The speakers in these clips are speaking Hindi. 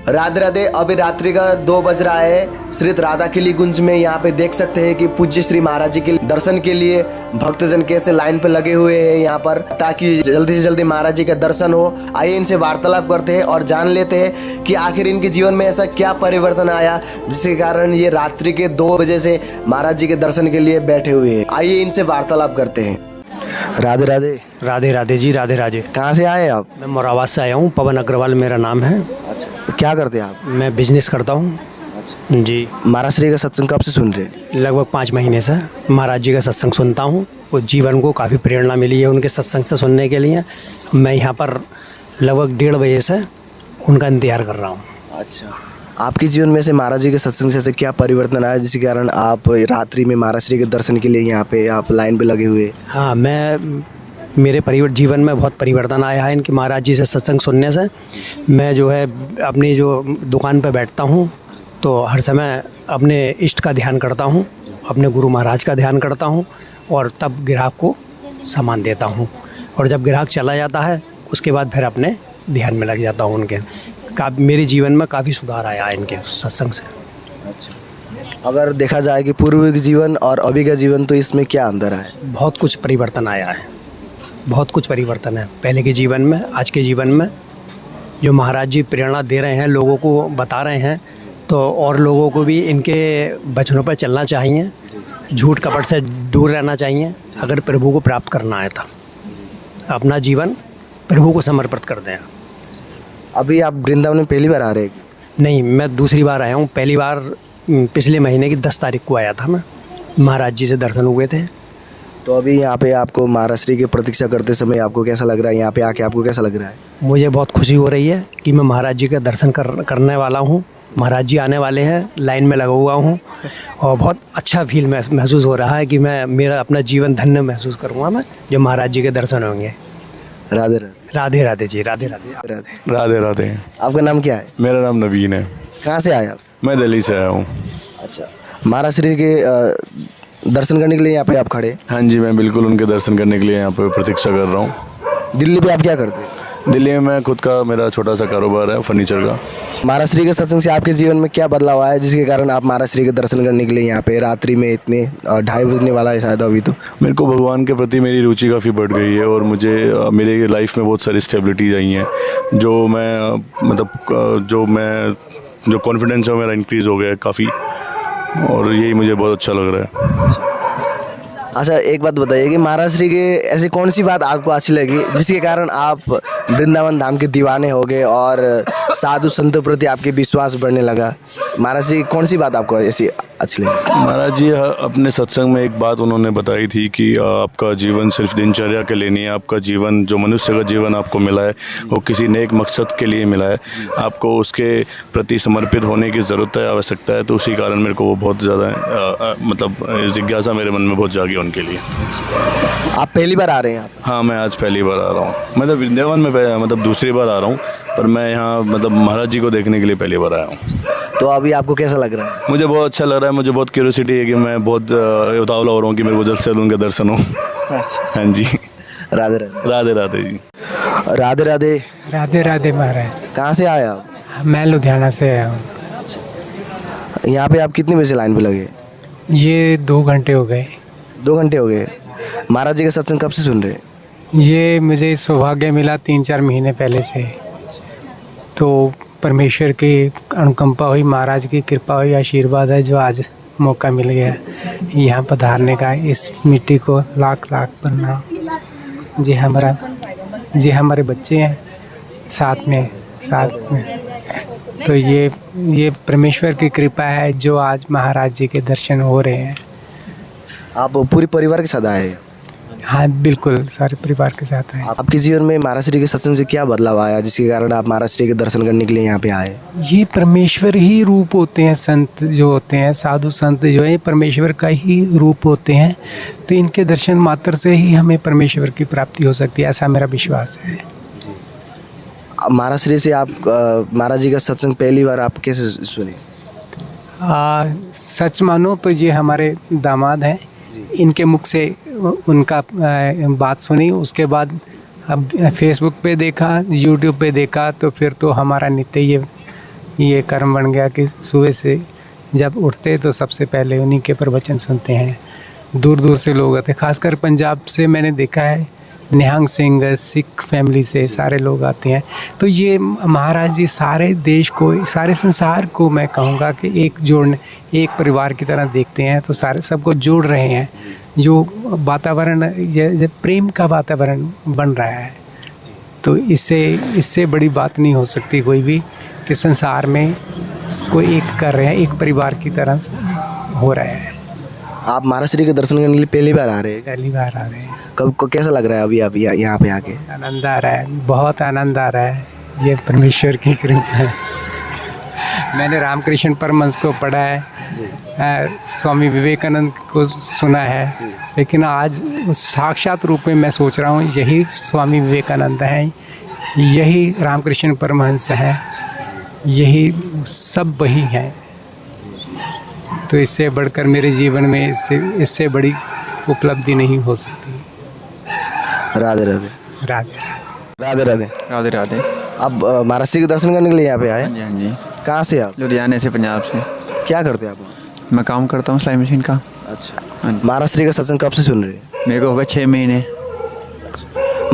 राधे राधे। अभी रात्रि का 2 बज रहा है। श्री राधा किली गुंज में यहाँ पे देख सकते हैं कि पूज्य श्री महाराज जी के दर्शन के लिए भक्तजन कैसे लाइन पे लगे हुए हैं यहाँ पर, ताकि जल्दी से जल्दी महाराज जी का दर्शन हो। आइए इनसे वार्तालाप करते हैं और जान लेते हैं कि आखिर इनके जीवन में ऐसा क्या परिवर्तन आया जिसके कारण ये रात्रि के 2 बजे से महाराज जी के दर्शन के लिए बैठे हुए हैं। आइए इनसे वार्तालाप करते हैं। राधे राधे। राधे राधे जी, राधे राधे। कहाँ से आए आप? मैं मोराबाद से आया हूँ, पवन अग्रवाल मेरा नाम है। अच्छा, क्या करते हैं आप? मैं बिजनेस करता हूँ। अच्छा जी। महाराज श्री का सत्संग कब से सुन रहे हैं? लगभग 5 महीने से महाराज जी का सत्संग सुनता हूँ। वो जीवन को काफ़ी प्रेरणा मिली है उनके सत्संग से सुनने के लिए। मैं यहाँ पर लगभग 1:30 बजे से उनका इंतजार कर रहा हूँ। अच्छा, आपके जीवन में से महाराज जी के सत्संग से क्या परिवर्तन आया जिसके कारण आप रात्रि में महाराज श्री के दर्शन के लिए यहाँ पे आप लाइन पे लगे हुए? हाँ, मेरे जीवन में बहुत परिवर्तन आया है इनके महाराज जी से सत्संग सुनने से। मैं जो है अपनी जो दुकान पर बैठता हूँ तो हर समय अपने इष्ट का ध्यान करता हूँ, अपने गुरु महाराज का ध्यान करता हूँ और तब ग्राहक को सामान देता हूँ। और जब ग्राहक चला जाता है उसके बाद फिर अपने ध्यान में लग जाता हूँ उनके। मेरे जीवन में काफ़ी सुधार आया है इनके सत्संग से। अच्छा, अगर देखा जाए कि पूर्व के जीवन और अभी का जीवन, तो इसमें क्या अंतर है? बहुत कुछ परिवर्तन आया है, बहुत कुछ परिवर्तन है पहले के जीवन में आज के जीवन में। जो महाराज जी प्रेरणा दे रहे हैं, लोगों को बता रहे हैं, तो और लोगों को भी इनके वचनों पर चलना चाहिए, झूठ कपट से दूर रहना चाहिए। अगर प्रभु को प्राप्त करना है तो अपना जीवन प्रभु को समर्पित कर दें। अभी आप वृंदावन में पहली बार आ रहे हैं? नहीं, मैं दूसरी बार आया हूँ। पहली बार पिछले महीने की 10 तारीख को आया था मैं, महाराज जी से दर्शन हुए थे। तो अभी यहाँ पे आपको महाराज श्री की प्रतीक्षा करते समय आपको कैसा लग रहा है? यहाँ पे आके आपको कैसा लग रहा है? मुझे बहुत खुशी हो रही है कि मैं महाराज जी का दर्शन करने वाला हूँ। महाराज जी आने वाले हैं, लाइन में लगा हुआ हूँ और बहुत अच्छा फील महसूस हो रहा है कि मेरा अपना जीवन धन्य महसूस करूँगा मैं जब महाराज जी के दर्शन होंगे। राधे राधे। राधे राधे जी, राधे राधे। राधे राधे राधे। आपका नाम क्या है? मेरा नाम नवीन है। कहाँ से आए आप? मैं दिल्ली से आया हूँ। अच्छा, महाराज श्री के दर्शन करने के लिए यहाँ पे आप खड़े? हाँ जी, मैं बिल्कुल उनके दर्शन करने के लिए यहाँ पे प्रतीक्षा कर रहा हूँ। दिल्ली पे आप क्या करते हैं? दिल्ली में मैं खुद का मेरा छोटा सा कारोबार है फर्नीचर का। महाराज श्री के सत्संग से आपके जीवन में क्या बदलाव आया जिसके कारण आप महाराज श्री के दर्शन करने के लिए यहाँ पे रात्रि में इतने 2:30 बजने वाला है शायद अभी? तो मेरे को भगवान के प्रति मेरी रुचि काफ़ी बढ़ गई है और मुझे मेरे लाइफ में बहुत सारी स्टेबिलिटीज आई हैं जो मैं जो कॉन्फिडेंस है मेरा इंक्रीज़ हो गया है काफ़ी, और यही मुझे बहुत अच्छा लग रहा है। अच्छा, एक बात बताइए कि महाराज श्री के ऐसी कौन सी बात आपको अच्छी लगी जिसके कारण आप वृंदावन धाम के दीवाने हो गए और साधु संतों प्रति आपके विश्वास बढ़ने लगा? महाराज जी की कौन सी बात आपको ऐसी अच्छी लगी? महाराज जी अपने सत्संग में एक बात उन्होंने बताई थी कि आपका जीवन सिर्फ दिनचर्या के लिए नहीं है। आपका जीवन, जो मनुष्य का जीवन आपको मिला है, वो किसी नेक मकसद के लिए मिला है। आपको उसके प्रति समर्पित होने की ज़रूरत है, आवश्यकता है। तो उसी कारण मेरे को वो बहुत ज़्यादा जिज्ञासा मेरे मन में बहुत जागी उनके लिए। आप पहली बार आ रहे हैं? हाँ, मैं आज पहली बार आ रहा हूँ। वृंदावन में दूसरी बार आ रहा हूँ, पर मैं यहाँ महाराज जी को देखने के लिए पहली बार आया हूँ। तो अभी आपको कैसा लग रहा है? मुझे बहुत अच्छा लग रहा है। मुझे बहुत क्यूरियोसिटी है कि मैं बहुत उतावला हो रहा हूँ कि मेरे को जल्द से जल्द उनका दर्शन हो। हाँ जी। राधे राधे। राधे राधे जी। राधे राधे। राधे राधे महाराज। कहाँ से आए आप? मैं लुधियाना से आया हूँ। यहाँ पे आप कितने बजे से लाइन पे लगे? ये 2 घंटे हो गए। 2 घंटे हो गए। महाराज जी का सत्संग कब से सुन रहे? ये मुझे सौभाग्य मिला 3-4 महीने पहले से। तो परमेश्वर की अनुकंपा हुई, महाराज की कृपा हुई, आशीर्वाद है जो आज मौका मिल गया यहाँ पधारने का। इस मिट्टी को लाख लाख प्रणाम। जी हमारे बच्चे हैं साथ में। तो ये परमेश्वर की कृपा है जो आज महाराज जी के दर्शन हो रहे हैं। आप पूरे परिवार के साथ आए हैं? हाँ, बिल्कुल सारे परिवार के साथ आए। आपके जीवन में महाराज श्री के सत्संग से क्या बदलाव आया जिसके कारण आप महाराज श्री के दर्शन करने के लिए यहाँ पे आए? ये परमेश्वर ही रूप होते हैं। संत जो होते हैं, साधु संत जो है, परमेश्वर का ही रूप होते हैं। तो इनके दर्शन मात्र से ही हमें परमेश्वर की प्राप्ति हो सकती है, ऐसा मेरा विश्वास है। महाराज श्री से आप महाराज जी का सत्संग पहली बार आप कैसे सुने? सच मानो तो ये हमारे दामाद हैं, इनके मुख से उनका बात सुनी। उसके बाद अब फेसबुक पे देखा, यूट्यूब पे देखा, तो फिर तो हमारा नित्य ये ये कर्म बन गया कि सुबह से जब उठते तो सबसे पहले उन्हीं के प्रवचन सुनते हैं। दूर दूर से लोग आते, खासकर पंजाब से मैंने देखा है, निहंग सिंह सिख फैमिली से सारे लोग आते हैं। तो ये महाराज जी सारे देश को, सारे संसार को मैं कहूँगा कि एक परिवार की तरह देखते हैं। तो सारे सबको जोड़ रहे हैं। जो वातावरण ये प्रेम का वातावरण बन रहा है, तो इससे बड़ी बात नहीं हो सकती कोई भी, कि संसार में इसको एक कर रहे हैं, एक परिवार की तरह हो रहा है। आप महाराज श्री के दर्शन करने के लिए पहली बार आ रहे हैं? पहली बार आ रहे हैं। कब को कैसा लग रहा है अभी आप यहाँ पे आके? आनंद आ रहा है, बहुत आनंद आ रहा है। ये परमेश्वर की कृपा है। मैंने रामकृष्ण परमहंस को पढ़ा है, स्वामी विवेकानंद को सुना है, लेकिन आज उस साक्षात रूप में मैं सोच रहा हूँ यही स्वामी विवेकानंद हैं, यही रामकृष्ण परमहंस हैं, यही सब वही हैं। तो इससे बढ़कर मेरे जीवन में इससे बड़ी उपलब्धि नहीं हो सकती। राधे राधे। राधे राधे राधे। राधे राधे। आप महाराज श्री के दर्शन करने के लिए यहाँ पे आए? हाँ जी, हाँ जी। कहाँ से आप? लुधियाने से, पंजाब से। क्या करते हैं आप? मैं काम करता हूँ सिलाई मशीन का। अच्छा। हाँ जी। महाराज श्री का सत्संग कब से सुन रहे हैं? मेरे को हो गए 6 महीने।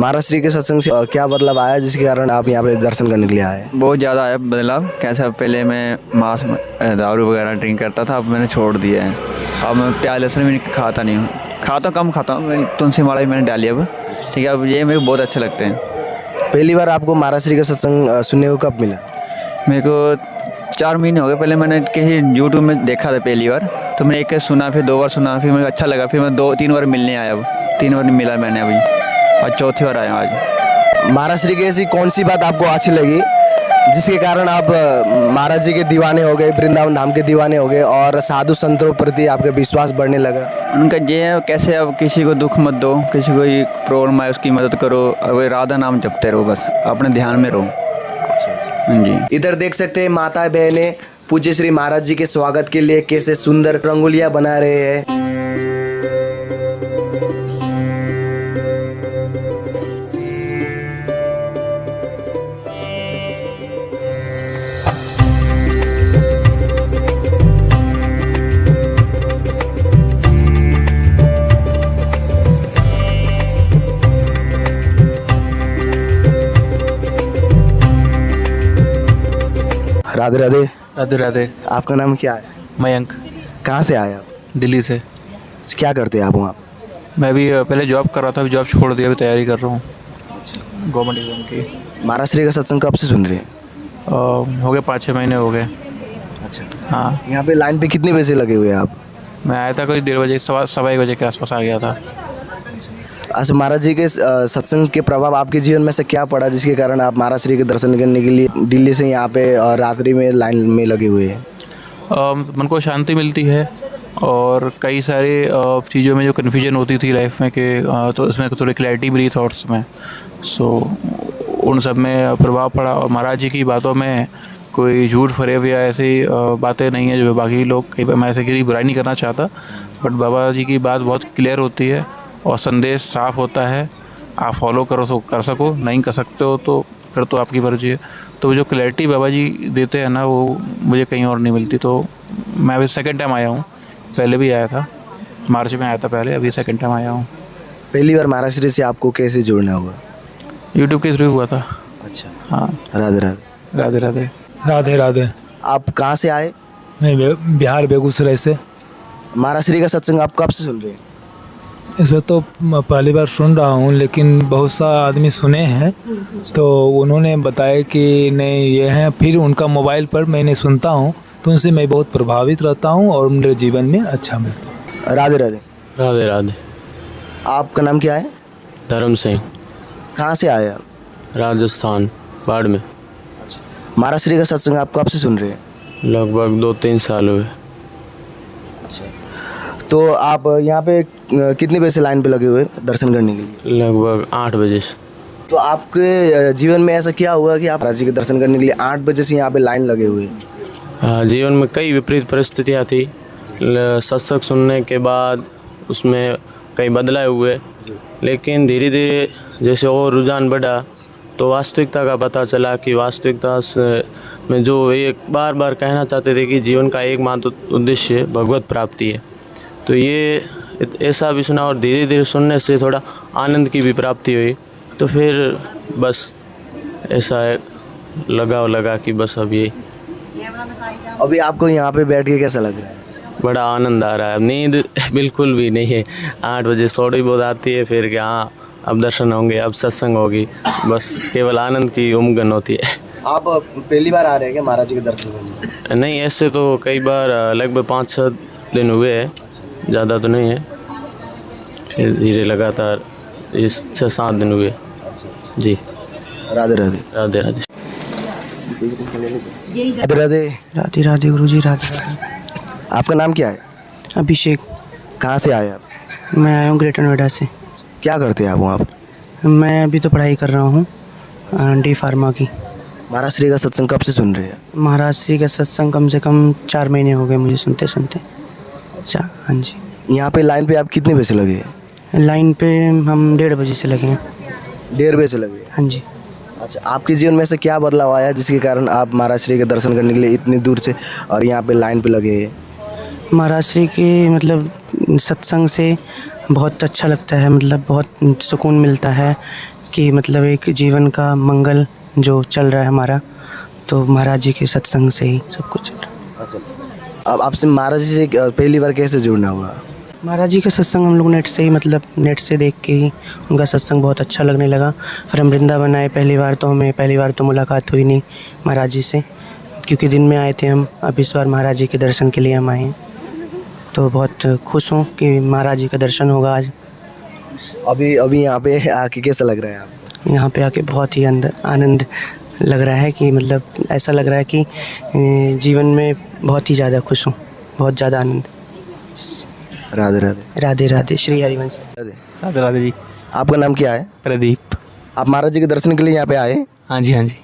महाराज श्री के सत्संग से क्या बदलाव आया जिसके कारण आप यहाँ पे दर्शन करने के लिए आए? बहुत ज़्यादा आया बदलाव। कैसा, पहले मैं मांस दारू वगैरह ड्रिंक करता था, अब मैंने छोड़ दिया है। अब मैं प्याज लहसुन भी खाता नहीं हूँ, खाता कम खाता हूँ। मैं तुलसी माला भी मैंने डाली अब, ठीक है। अब ये मेरे को बहुत अच्छे लगते हैं। पहली बार आपको महाराज श्री का सत्संग सुनने को कब मिला? मेरे को 4 महीने हो गए। पहले मैंने कहीं यूट्यूब में देखा था पहली बार, तो मैंने एक सुना, फिर 2 बार सुना, फिर मेरे को अच्छा लगा, फिर मैं 2-3 बार मिलने आया। अब 3 बार मिला मैंने अभी, और 4थी बार आया आज। महाराज श्री की ऐसी कौन सी बात आपको अच्छी लगी जिसके कारण आप महाराज जी के दीवाने हो गए, वृंदावन धाम के दीवाने हो गए और साधु संतों प्रति आपका विश्वास बढ़ने लगा? उनका ये है, कैसे अब किसी को दुख मत दो, किसी को प्रॉब्लम आए उसकी मदद करो, अब राधा नाम जपते रहो, बस अपने ध्यान में रहो। हाँ जी। इधर देख सकते हैं माता बहनें पूज्य श्री महाराज जी के स्वागत के लिए कैसे सुंदर रंगोलियां बना रहे हैं। राधे राधे। राधे राधे। आपका नाम क्या है? मयंक। कहाँ से आए आप? दिल्ली से। क्या करते हैं आप वहाँ? मैं भी पहले जॉब कर रहा था, अभी जॉब छोड़ दिया, अभी तैयारी कर रहा हूँ गवर्नमेंट एग्जाम की। महाराज श्री का सत्संग कब से सुन रहे हैं? हो गए 5-6 महीने हो गए। अच्छा। हाँ। यहाँ पे लाइन पे कितने बजे लगे हुए हैं आप? मैं आया था करीब 1:30 बजे, 1:15 बजे के आसपास आ गया था। अच्छा, महाराज जी के सत्संग के प्रभाव आपके जीवन में से क्या पड़ा जिसके कारण आप महाराज श्री के दर्शन करने के लिए दिल्ली से यहाँ पे और रात्रि में लाइन में लगे हुए हैं? मन को शांति मिलती है, और कई सारे चीज़ों में जो कन्फ्यूजन होती थी लाइफ में कि तो इसमें थोड़ी क्लैरिटी मिली थॉट्स में। सो उन सब में प्रभाव पड़ा, और महाराज जी की बातों में कोई झूठ फरेब या ऐसी बातें नहीं है जो बाकी लोग, कई बार मैं ऐसे की बुराई नहीं करना चाहता, बट बाबा जी की बात बहुत क्लियर होती है और संदेश साफ होता है। आप फॉलो करो तो कर सको, नहीं कर सकते हो तो फिर तो आपकी मर्जी है। तो जो क्लैरिटी बाबा जी देते हैं ना, वो मुझे कहीं और नहीं मिलती। तो मैं अभी सेकंड टाइम आया हूँ, पहले भी आया था, मार्च में आया था पहले, अभी सेकंड टाइम आया हूँ। पहली बार महाराज श्री से आपको कैसे जुड़ना हुआ? यूट्यूब के थ्रू हुआ था। अच्छा। हाँ। राधे राधे। राधे राधे। राधे राधे। आप कहाँ से आए? मैं बिहार बेगूसराय से। महाराज श्री का सत्संग आप कब से सुन रहे हैं? इसमें तो मैं पहली बार सुन रहा हूँ, लेकिन बहुत सा आदमी सुने हैं तो उन्होंने बताया कि नहीं ये हैं, फिर उनका मोबाइल पर मैंने सुनता हूँ तो उनसे मैं बहुत प्रभावित रहता हूँ और मेरे जीवन में अच्छा मिलता है। राधे राधे। राधे राधे। आपका नाम क्या है? धर्म सिंह। कहाँ से आए आप? राजस्थान, बाड़मेर। अच्छा। महाराज श्री का सत्संग आप कब से सुन रहे हैं? लगभग 2-3 साल हुए। अच्छा। तो आप यहाँ पे कितने बजे से लाइन पे लगे हुए दर्शन करने के लिए? लगभग 8 बजे से। तो आपके जीवन में ऐसा क्या हुआ कि आप महाराज जी के दर्शन करने के लिए 8 बजे से यहाँ पे लाइन लगे हुए हैं? हाँ, जीवन में कई विपरीत परिस्थितियाँ थी। सत्संग सुनने के बाद उसमें कई बदलाव हुए, लेकिन धीरे धीरे जैसे और रुझान बढ़ा तो वास्तविकता का पता चला कि वास्तविकता में जो एक बार बार कहना चाहते थे कि जीवन का एकमात्र उद्देश्य भगवत प्राप्ति है। तो ये ऐसा भी सुना और धीरे धीरे सुनने से थोड़ा आनंद की भी प्राप्ति हुई। तो फिर बस ऐसा लगाव लगा कि बस अब ये अभी आपको यहाँ पे बैठ के कैसा लग रहा है? बड़ा आनंद आ रहा है। नींद बिल्कुल भी नहीं है। 8 बजे थोड़ी बहुत आती है, फिर कि हाँ अब दर्शन होंगे, अब सत्संग होगी, बस केवल आनंद की उमंगन होती है। आप पहली बार आ रहे हैं क्या महाराज जी के दर्शन करने? नहीं, ऐसे तो कई बार लगभग 5-6 दिन हुए हैं, ज़्यादा तो नहीं है। फिर धीरे लगातार इस 6-7 दिन हुए। जी। राधे राधे। राधे राधे। राधे राधे। राधे राधे गुरुजी, राधे राधे। आपका नाम क्या है? अभिषेक। कहाँ से आए आप? मैं आया हूँ ग्रेटर नोएडा से। क्या करते हैं आप वहाँ पर? मैं अभी तो पढ़ाई कर रहा हूँ डी फार्मा की। महाराज श्री का सत्संग कब से सुन रहे हैं? महाराज श्री का सत्संग कम से कम 4 महीने हो गए मुझे सुनते सुनते। अच्छा, हाँ जी। यहाँ पे लाइन पे आप कितने बजे से लगे? लाइन पे हम 1:30 बजे से लगे हैं। 1:30 बजे से लगे? हाँ जी। अच्छा, आपके जीवन में से क्या बदलाव आया जिसके कारण आप महाराज श्री के दर्शन करने के लिए इतनी दूर से और यहाँ पे लाइन पे लगे हैं? महाराज श्री के मतलब सत्संग से बहुत अच्छा लगता है, मतलब बहुत सुकून मिलता है कि मतलब एक जीवन का मंगल जो चल रहा है हमारा, तो महाराज जी के सत्संग से ही सब कुछ चल रहा है। अच्छा, अब आपसे महाराज जी से पहली बार कैसे जुड़ना हुआ? महाराज जी का सत्संग हम लोग नेट से ही, मतलब नेट से देख के ही उनका सत्संग बहुत अच्छा लगने लगा। फिर हम वृंदावन आए, पहली बार तो मुलाकात हुई नहीं महाराज जी से, क्योंकि दिन में आए थे हम। अब इस बार महाराज जी के दर्शन के लिए हम आए हैं, तो बहुत खुश हूँ कि महाराज जी का दर्शन होगा आज। अभी यहाँ पे आके कैसा लग रहा है आपको? यहाँ पे आके बहुत ही अंदर आनंद लग रहा है कि मतलब ऐसा लग रहा है कि जीवन में बहुत ही ज़्यादा खुश हूँ, बहुत ज़्यादा आनंद। राधे राधे। राधे राधे। श्री हरिवंश। राधे राधे जी। आपका नाम क्या है? प्रदीप। आप महाराज जी के दर्शन के लिए यहाँ पे आए? हाँ जी, हाँ जी।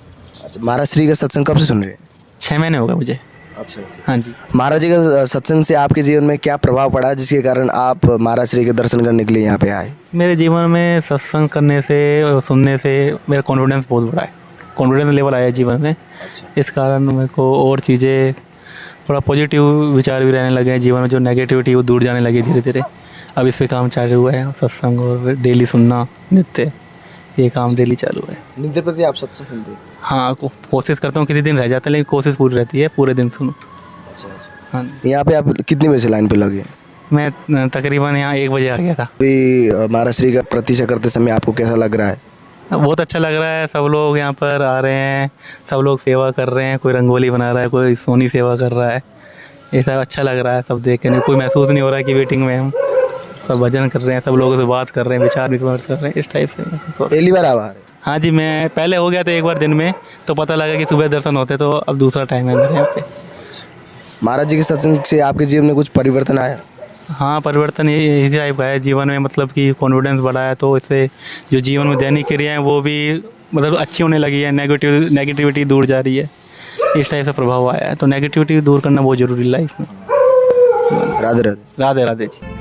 अच्छा, महाराज श्री का सत्संग कब से सुन रहे हैं? 6 महीने हो गए मुझे। अच्छा, हाँ जी। महाराज जी का सत्संग से आपके जीवन में क्या प्रभाव पड़ा जिसके कारण आप महाराज श्री के दर्शन करने के लिए यहाँ पे आए? मेरे जीवन में सत्संग करने से और सुनने से मेरा कॉन्फिडेंस बहुत बढ़ा है, कॉन्फिडेंस लेवल आया जीवन में। इस कारण मेरे को और चीज़ें थोड़ा पॉजिटिव विचार भी रहने लगे हैं जीवन में, जो नेगेटिविटी वो दूर जाने लगी धीरे धीरे। अब इस पे काम चालू हुआ है, सत्संग और डेली सुनना, नित्य, ये काम डेली चालू है। नित्य प्रति आप सत्संग सुनते हैं? हाँ, कोशिश करता हूँ, किसी दिन रह जाता है लेकिन कोशिश पूरी रहती है, पूरे दिन सुनो। अच्छा अच्छा। हाँ, यहाँ पे आप कितने बजे से लाइन पे लगे? मैं तकरीबन यहाँ 1 बजे आ गया था। अभी महाराज श्री का प्रतीक्षा करते समय आपको कैसा लग रहा है? बहुत अच्छा लग रहा है। सब लोग यहाँ पर आ रहे हैं, सब लोग सेवा कर रहे हैं, कोई रंगोली बना रहा है, कोई सोनी सेवा कर रहा है। ये सब अच्छा लग रहा है, सब देख के। कोई महसूस नहीं हो रहा है कि वेटिंग में हम सब भजन कर रहे हैं, सब लोगों से बात कर रहे हैं, विचार विमर्श कर रहे हैं, इस टाइप से। पहली बार आप आ रहे हैं? हाँ जी, मैं पहले हो गया था एक बार दिन में, तो पता लगा कि सुबह दर्शन होते, तो अब दूसरा टाइम है मेरे यहाँ पे। महाराज जी के सत्संग से आपके जीवन में कुछ परिवर्तन आया? हाँ, परिवर्तन यही टाइप का है जीवन में, मतलब कि कॉन्फिडेंस बढ़ा है, तो इससे जो जीवन में दैनिक क्रियाएं वो भी मतलब अच्छी होने लगी है, नेगेटिविटी दूर जा रही है, इस टाइप से प्रभाव आया है। तो नेगेटिविटी दूर करना बहुत ज़रूरी लाइफ में। राधे राधे। राधे राधे जी।